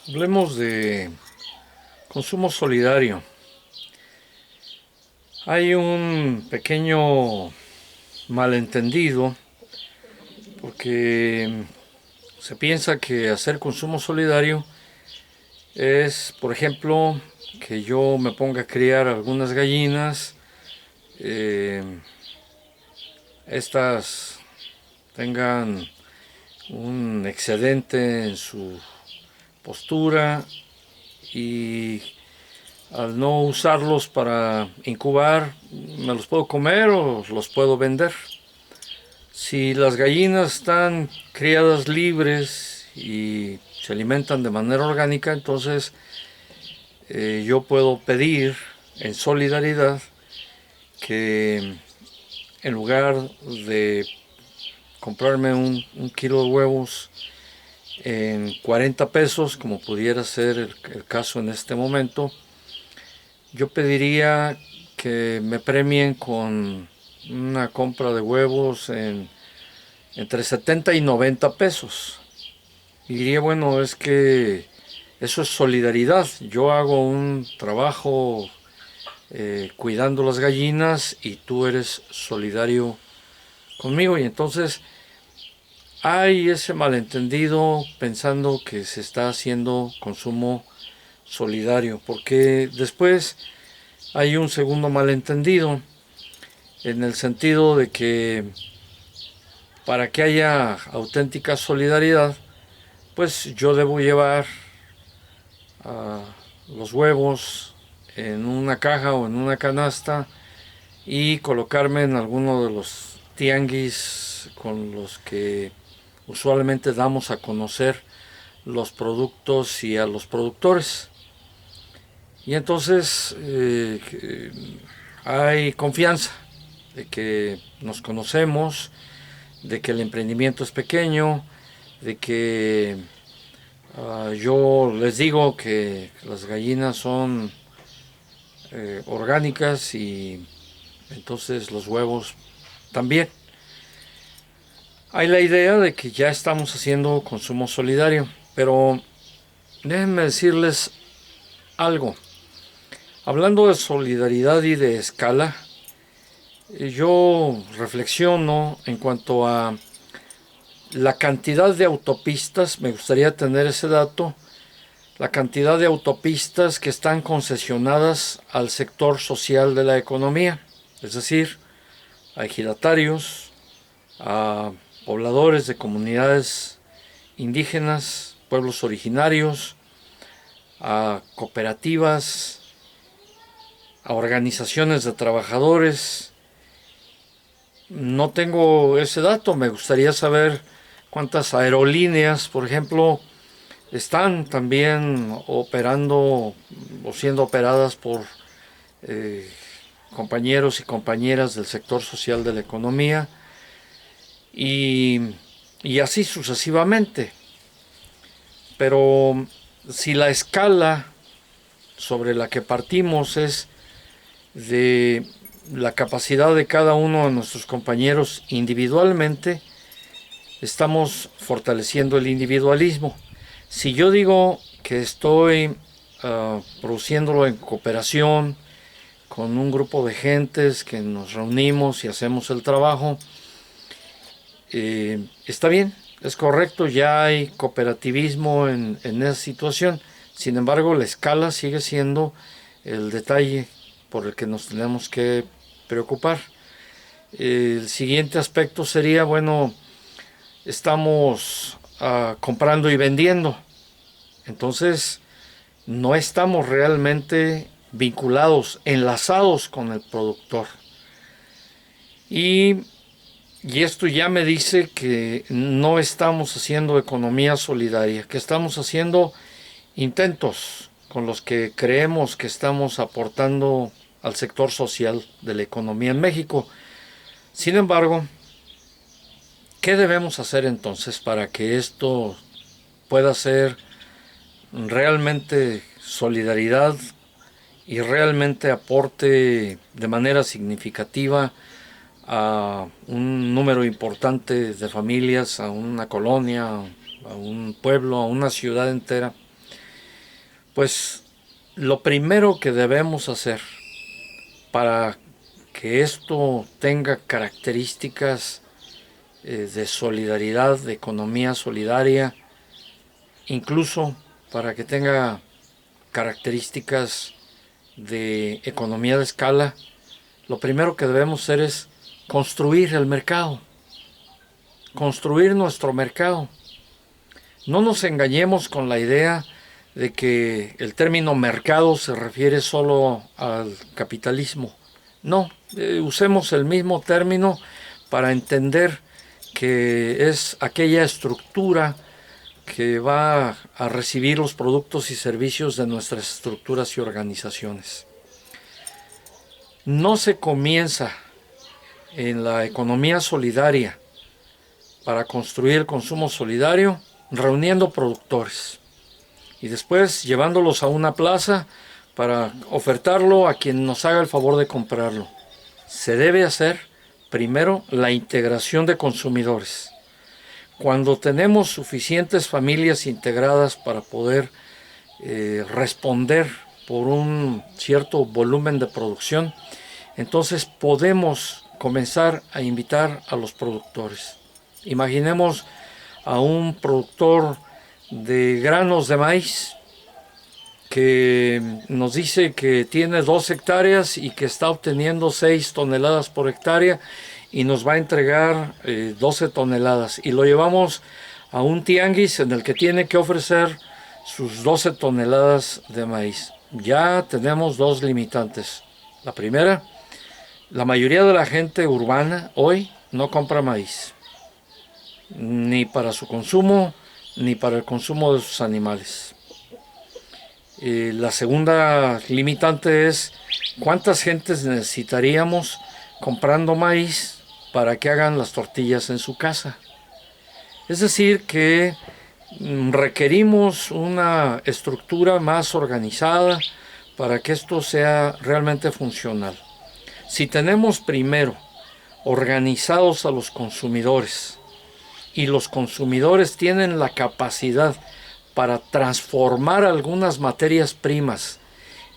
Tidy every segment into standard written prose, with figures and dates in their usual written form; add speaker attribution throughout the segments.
Speaker 1: Hablemos de consumo solidario. Hay un pequeño malentendido porque se piensa que hacer consumo solidario es, por ejemplo, que yo me ponga a criar algunas gallinas, eh, estas tengan un excedente en su postura y al no usarlos para incubar, me los puedo comer o los puedo vender. Si las gallinas están criadas libres y se alimentan de manera orgánica, entonces yo puedo pedir en solidaridad que en lugar de comprarme un kilo de huevos en 40 pesos, como pudiera ser el caso en este momento, yo pediría que me premien con una compra de huevos entre 70 y 90 pesos. Y diría, bueno, es que eso es solidaridad. Yo hago un trabajo cuidando las gallinas y tú eres solidario conmigo. Y entonces hay ese malentendido pensando que se está haciendo consumo solidario, porque después hay un segundo malentendido en el sentido de que para que haya auténtica solidaridad, pues yo debo llevar los huevos en una caja o en una canasta y colocarme en alguno de los tianguis con los que usualmente damos a conocer los productos y a los productores. Y entonces hay confianza de que nos conocemos, de que el emprendimiento es pequeño, de que yo les digo que las gallinas son orgánicas y entonces los huevos también. Hay la idea de que ya estamos haciendo consumo solidario, pero déjenme decirles algo. Hablando de solidaridad y de escala, yo reflexiono en cuanto a la cantidad de autopistas, me gustaría tener ese dato, la cantidad de autopistas que están concesionadas al sector social de la economía, es decir, a ejidatarios, a pobladores de comunidades indígenas, pueblos originarios, a cooperativas, a organizaciones de trabajadores. No tengo ese dato, me gustaría saber cuántas aerolíneas, por ejemplo, están también operando o siendo operadas por compañeros y compañeras del sector social de la economía y así sucesivamente. Pero si la escala sobre la que partimos es de la capacidad de cada uno de nuestros compañeros individualmente, estamos fortaleciendo el individualismo. Si yo digo que estoy produciéndolo en cooperación con un grupo de gentes que nos reunimos y hacemos el trabajo, está bien, es correcto, ya hay cooperativismo en esa situación. Sin embargo, la escala sigue siendo el detalle por el que nos tenemos que preocupar. El siguiente aspecto sería, bueno, estamos comprando y vendiendo. Entonces, no estamos realmente vinculados, enlazados con el productor. Y esto ya me dice que no estamos haciendo economía solidaria, que estamos haciendo intentos con los que creemos que estamos aportando al sector social de la economía en México. Sin embargo, ¿qué debemos hacer entonces para que esto pueda ser realmente solidaridad y realmente aporte de manera significativa a un número importante de familias, a una colonia, a un pueblo, a una ciudad entera? Pues lo primero que debemos hacer para que esto tenga características de solidaridad, de economía solidaria, incluso para que tenga características de economía de escala, lo primero que debemos hacer es construir el mercado, construir nuestro mercado. No nos engañemos con la idea de que el término mercado se refiere solo al capitalismo. No, usemos el mismo término para entender que es aquella estructura que va a recibir los productos y servicios de nuestras estructuras y organizaciones. No se comienza en la economía solidaria para construir el consumo solidario reuniendo productores y después llevándolos a una plaza para ofertarlo a quien nos haga el favor de comprarlo. Se debe hacer primero la integración de consumidores. Cuando tenemos suficientes familias integradas para poder responder por un cierto volumen de producción, entonces podemos comenzar a invitar a los productores. Imaginemos a un productor de granos de maíz que nos dice que tiene 2 hectáreas y que está obteniendo 6 toneladas por hectárea y nos va a entregar 12 toneladas y lo llevamos a un tianguis en el que tiene que ofrecer sus 12 toneladas de maíz. Ya tenemos 2 limitantes. La primera, la mayoría de la gente urbana hoy no compra maíz, ni para su consumo, ni para el consumo de sus animales. La segunda limitante es cuántas gentes necesitaríamos comprando maíz para que hagan las tortillas en su casa. Es decir, que requerimos una estructura más organizada para que esto sea realmente funcional. Si tenemos primero organizados a los consumidores y los consumidores tienen la capacidad para transformar algunas materias primas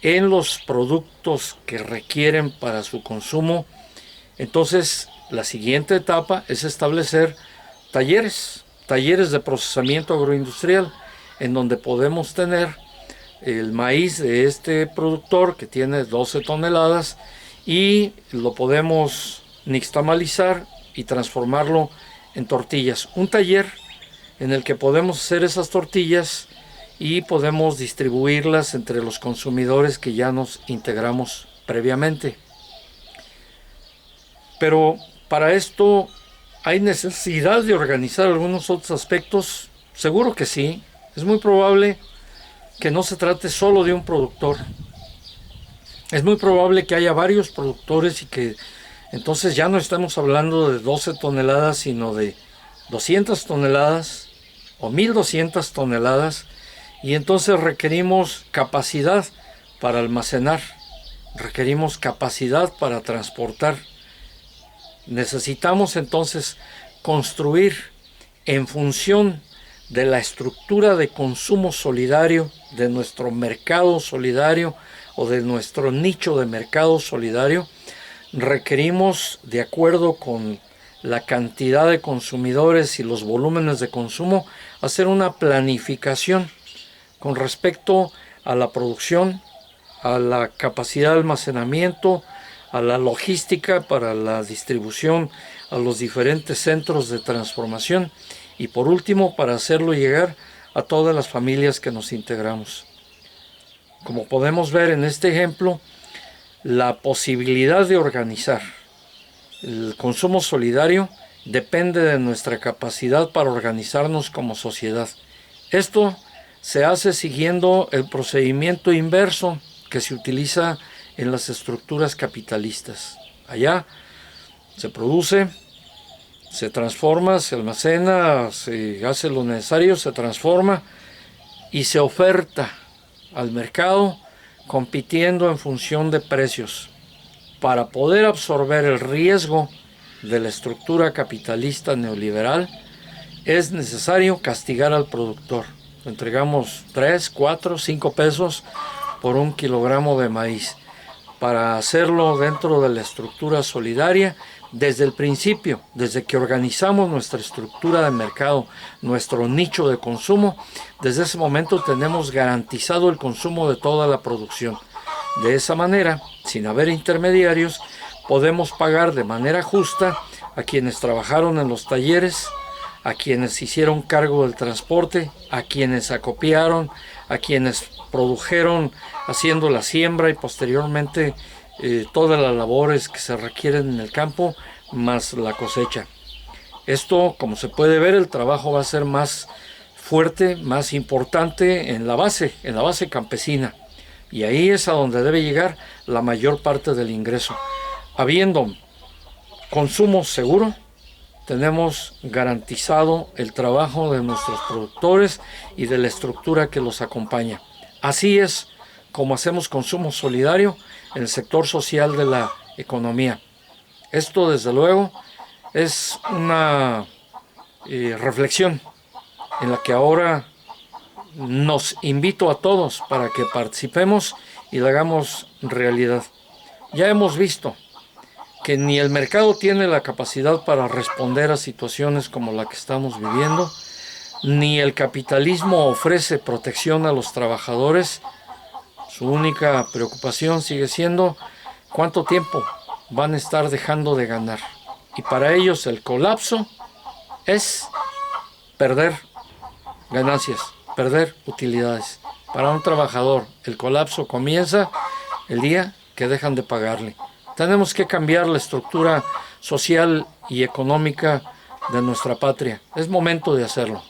Speaker 1: en los productos que requieren para su consumo, entonces la siguiente etapa es establecer talleres de procesamiento agroindustrial, en donde podemos tener el maíz de este productor que tiene 12 toneladas y lo podemos nixtamalizar y transformarlo en tortillas. Un taller en el que podemos hacer esas tortillas y podemos distribuirlas entre los consumidores que ya nos integramos previamente. Pero para esto hay necesidad de organizar algunos otros aspectos. Seguro que sí. Es muy probable que no se trate solo de un productor. Es muy probable que haya varios productores y que entonces ya no estamos hablando de 12 toneladas, sino de 200 toneladas o 1200 toneladas. Y entonces requerimos capacidad para almacenar, requerimos capacidad para transportar. Necesitamos entonces construir en función de la estructura de consumo solidario, de nuestro mercado solidario o de nuestro nicho de mercado solidario, requerimos, de acuerdo con la cantidad de consumidores y los volúmenes de consumo, hacer una planificación con respecto a la producción, a la capacidad de almacenamiento, a la logística para la distribución a los diferentes centros de transformación y por último para hacerlo llegar a todas las familias que nos integramos. Como podemos ver en este ejemplo, la posibilidad de organizar el consumo solidario depende de nuestra capacidad para organizarnos como sociedad. Esto se hace siguiendo el procedimiento inverso que se utiliza en las estructuras capitalistas. Allá se produce, se transforma, se almacena, se hace lo necesario, se transforma y se oferta al mercado compitiendo en función de precios. Para poder absorber el riesgo de la estructura capitalista neoliberal es necesario castigar al productor. entregamos 3, 4, 5 pesos por un kilogramo de maíz, para hacerlo dentro de la estructura solidaria desde el principio, desde que organizamos nuestra estructura de mercado, nuestro nicho de consumo. Desde ese momento tenemos garantizado el consumo de toda la producción. De esa manera, sin haber intermediarios, podemos pagar de manera justa a quienes trabajaron en los talleres, a quienes hicieron cargo del transporte, a quienes acopiaron, a quienes produjeron haciendo la siembra y posteriormente todas las labores que se requieren en el campo, más la cosecha. Esto, como se puede ver, el trabajo va a ser más fuerte, más importante en la base campesina. Y ahí es a donde debe llegar la mayor parte del ingreso. Habiendo consumo seguro, tenemos garantizado el trabajo de nuestros productores y de la estructura que los acompaña. Así es como hacemos consumo solidario en el sector social de la economía. Esto, desde luego, es una reflexión en la que ahora nos invito a todos para que participemos y la hagamos realidad. Ya hemos visto que ni el mercado tiene la capacidad para responder a situaciones como la que estamos viviendo, ni el capitalismo ofrece protección a los trabajadores. Su única preocupación sigue siendo cuánto tiempo van a estar dejando de ganar. Y para ellos el colapso es perder ganancias, perder utilidades. Para un trabajador el colapso comienza el día que dejan de pagarle. Tenemos que cambiar la estructura social y económica de nuestra patria. Es momento de hacerlo.